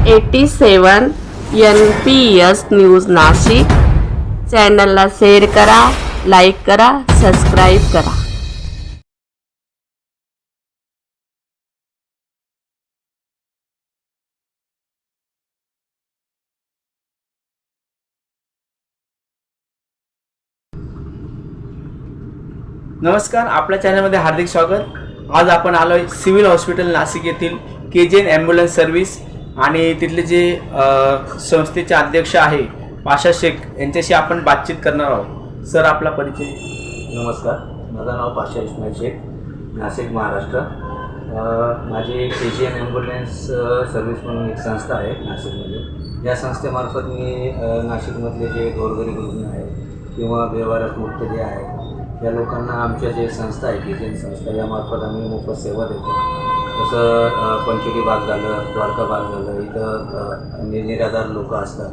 87 NPS news Nashik चॅनलला share करा, like करा, सबस्क्राईब करा. नमस्कार, आपल्या चॅनलमध्ये हार्दिक स्वागत. आज आपण आलोय सिव्हिल हॉस्पिटल नाशिक येथील KGN ॲम्ब्युलन्स सर्व्हिस आणि तिथले जे संस्थेचे अध्यक्ष आहे पाशा शेख यांच्याशी आपण बातचीत करणार आहोत. सर, आपला परिचय. नमस्कार, माझं नाव पाशा इस्माईल शेख, नाशिक, महाराष्ट्र. माझी KGN ॲम्ब्युलन्स सर्व्हिस म्हणून एक संस्था आहे नाशिकमध्ये. या संस्थेमार्फत मी नाशिकमधले जे गोरगरीब रुग्ण आहेत किंवा व्यवहारात मुक्त जे आहे या लोकांना आमच्या जे संस्था आहे KGN संस्था यामार्फत आम्ही मोफत सेवा देतो. जसं पंचवटी भाग झालं, द्वारका भाग झालं, इथं निराधार लोक असतात,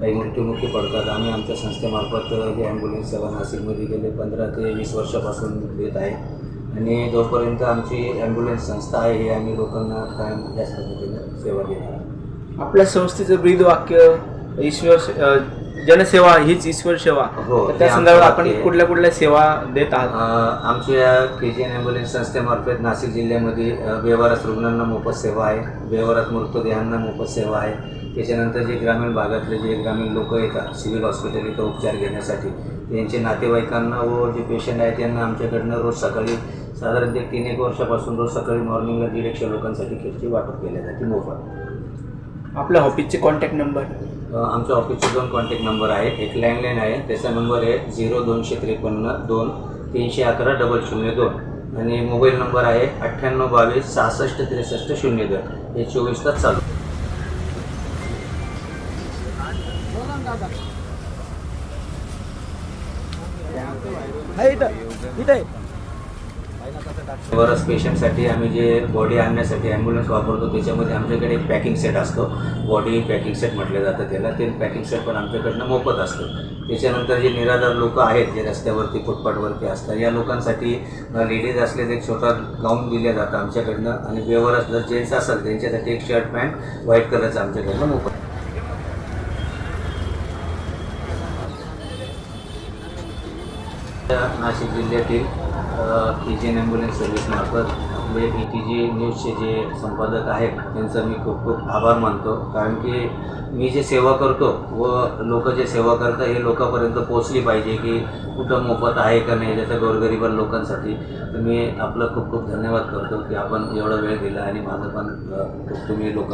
काही मृत्युमुखी पडतात. आम्ही आमच्या संस्थेमार्फत ही ॲम्ब्युलन्स सेवा नाशिकमध्ये गेले 15 ते 20 वर्षापासून देत आहे आणि जोपर्यंत आमची ॲम्ब्युलन्स संस्था आहे हे आम्ही लोकांना कायम त्याच पद्धतीने सेवा देणार. आपल्या संस्थेचं ब्रीद वाक्य ईश्वर जनसेवा हीच ईश्वर सेवा. हो, त्या संदर्भात आपण कुठल्या सेवा देत आहात? आमच्या KGN ॲम्ब्युलन्स संस्थेमार्फत नाशिक जिल्ह्यामध्ये व्यवहारात रुग्णांना मोफत सेवा आहे, व्यवहारात मृतदेहांना मोफत सेवा आहे. त्याच्यानंतर जे ग्रामीण भागातले जे ग्रामीण लोक येतात सिव्हिल हॉस्पिटल इथं उपचार घेण्यासाठी त्यांचे नातेवाईकांना व जे पेशंट आहेत त्यांना आमच्याकडनं रोज सकाळी साधारण 3-1 वर्षापासून रोज सकाळी मॉर्निंगला 150 लोकांसाठी किटची वाटप केल्या जाते मोफत. आपल्या ऑफिसचे कॉन्टॅक्ट नंबर. आमच्या ऑफिसचे 2 कॉन्टॅक्ट नंबर आहेत. एक लँडलाईन आहे, त्याचा नंबर आहे 0253 2 311 002 आणि मोबाईल नंबर आहे 9822 66 63 02. हे 24 तास चालू. बरंच पेशंटसाठी आम्ही जे बॉडी आणण्यासाठी ॲम्ब्युलन्स वापरतो त्याच्यामध्ये आमच्याकडे एक पॅकिंग सेट असतो. बॉडी पॅकिंग सेट म्हटलं जातं त्याला. ते पॅकिंग सेट पण आमच्याकडनं मोफत असतं. त्याच्यानंतर जे निराधार लोक आहेत जे रस्त्यावरती फुटपाथवरती असतात या लोकांसाठी लेडीज असले तर एक छोटा गाऊन दिल्या जातं आमच्याकडनं आणि व्यवहारात जर जेंट्स असेल त्यांच्यासाठी एक शर्ट पॅन्ट व्हाईट कलरचं आमच्याकडनं मोफत. नाशिक जिल्ह्यातील KGN ॲम्ब्युलन्स सर्व्हिसमार्फत आपले ETG न्यूजचे जे संपादक आहेत त्यांचा मी खूप खूप आभार मानतो. कारण की मी जे सेवा करतो व लोक जे सेवा करतात हे लोकांपर्यंत पोचली पाहिजे की कुठं मोफत आहे का नाही ज्याचं गोरगरीब लोकांसाठी. तर मी आपलं खूप खूप धन्यवाद करतो की आपण एवढा वेळ दिला आणि माझं पण खूप तुम्ही लोकांना